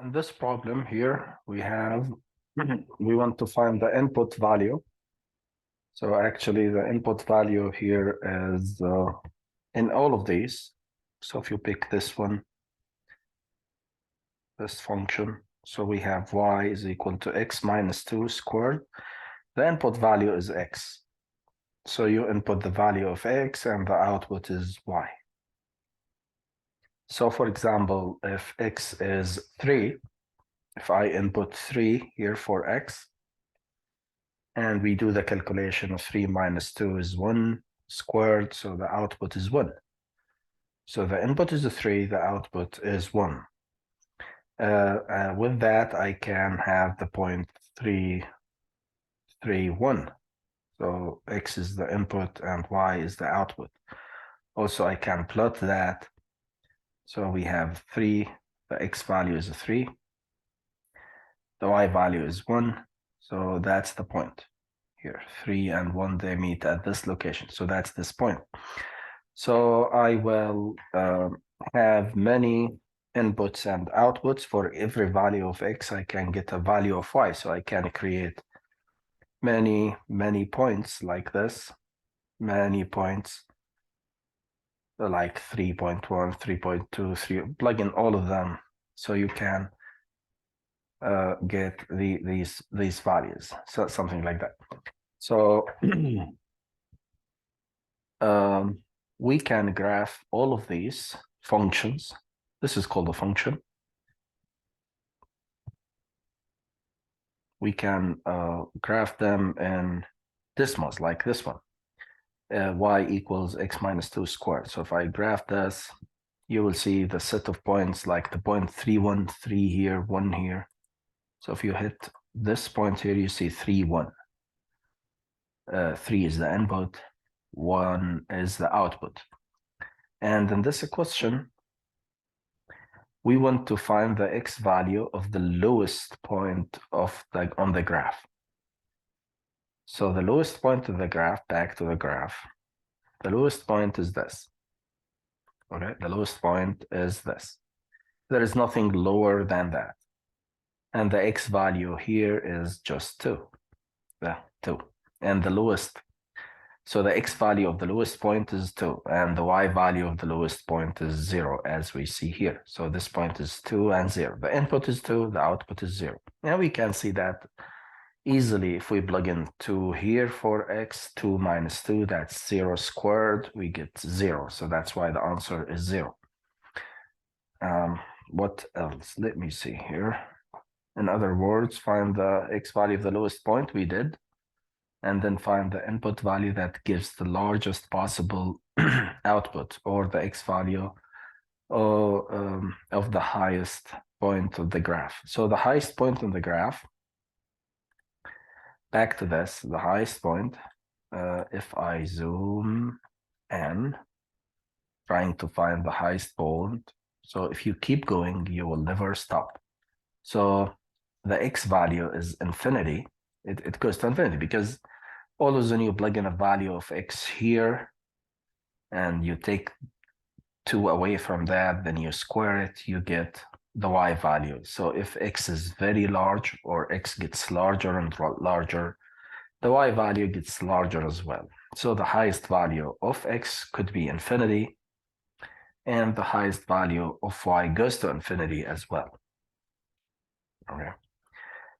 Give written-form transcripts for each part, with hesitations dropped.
In this problem here, we have, we want to find the input value. So actually the input value here is in all of these. So if you pick this one, this function, so we have y is equal to x minus 2 squared. The input value is x. So you input the value of x and the output is y. So for example, if x is 3, if I input 3 here for x, and we do the calculation of 3 minus 2 is 1 squared, so the output is 1. So the input is a 3, the output is 1. With that, I can have the point 3, 3, 1. So x is the input and y is the output. Also, I can plot that. So we have 3, the x value is a 3. The y value is 1. So that's the point here. 3 and 1, they meet at this location. So that's this point. So I will have many inputs and outputs. For every value of x, I can get a value of y. So I can create many points like this, many points like 3.1, 3.2, 3, plug in all of them. So you can get these values, so something like that. So we can graph all of these functions. This is called a function. We can graph them in Desmos, like this one. Y equals x minus 2 squared. So if I graph this, you will see the set of points like the point 3, 1, 3 here, 1 here. So if you hit this point here, you see 3, 1. 3 is the input, 1 is the output. And in this question, we want to find the x value of the lowest point of on the graph. So the lowest point of the graph, back to the graph, the lowest point is this. Okay, the lowest point is this. There is nothing lower than that. And the x value here is just 2. Yeah, 2. And the lowest, so the x value of the lowest point is 2, and the y value of the lowest point is 0, as we see here. So this point is 2 and 0. The input is 2, the output is 0. Now we can see that easily if we plug in 2 here for x, 2 minus 2, that's 0 squared, we get 0. So that's why the answer is 0. What else? Let me see here. In other words, find the x value of the lowest point, we did, and then find the input value that gives the largest possible output, or the x value of the highest point of the graph. So the highest point on the graph, back to this, the highest point, if I zoom in, trying to find the highest point, so if you keep going, you will never stop. So the x value is infinity. It goes to infinity because always when you plug in a value of x here and you take 2 away from that, then you square it, you get the y value. So if x is very large or x gets larger and larger, the y value gets larger as well. So the highest value of x could be infinity, and the highest value of y goes to infinity as well. Okay.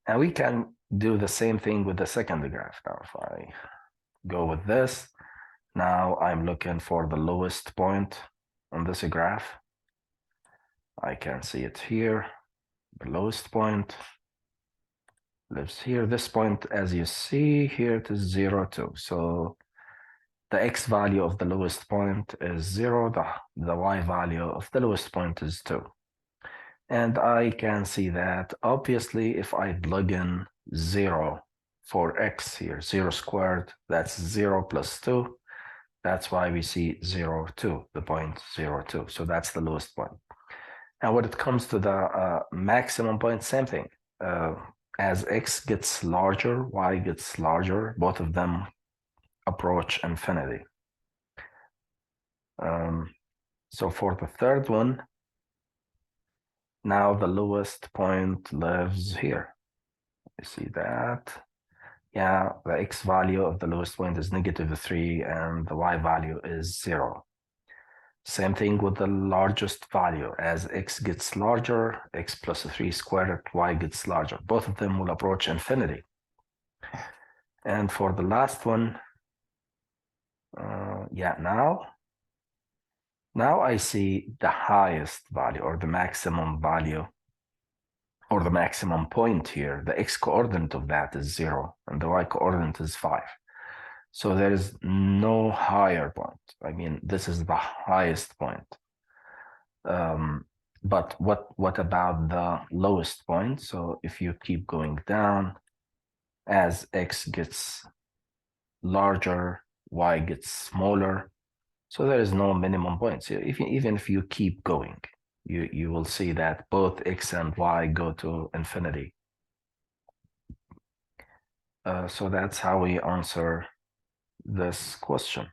And we can do the same thing with the second graph. Now, if I go with this, now I'm looking for the lowest point on this graph. I can see it here. The lowest point lives here. This point, as you see here, it is 0, 2. So the x value of the lowest point is 0. The y value of the lowest point is 2. And I can see that, obviously, if I plug in 0 for x here, 0 squared, that's 0 plus 2. That's why we see 0, 2, the point 0, 2. So that's the lowest point. And when it comes to the maximum point, same thing. As x gets larger, y gets larger, both of them approach infinity. So for the third one, Now the lowest point lives here. You see that? Yeah, the x value of the lowest point is -3 and the y value is 0. Same thing with the largest value. As x gets larger, x plus 3 squared, y gets larger. Both of them will approach infinity. And for the last one, yeah, now I see the highest value or the maximum value or the maximum point here. The x coordinate of that is 0 and the y coordinate is 5. So there is no higher point. I mean, this is the highest point. But what about the lowest point? So if you keep going down, as x gets larger, y gets smaller, so there is no minimum point. So even if you keep going, you will see that both x and y go to infinity. So that's how we answer this question.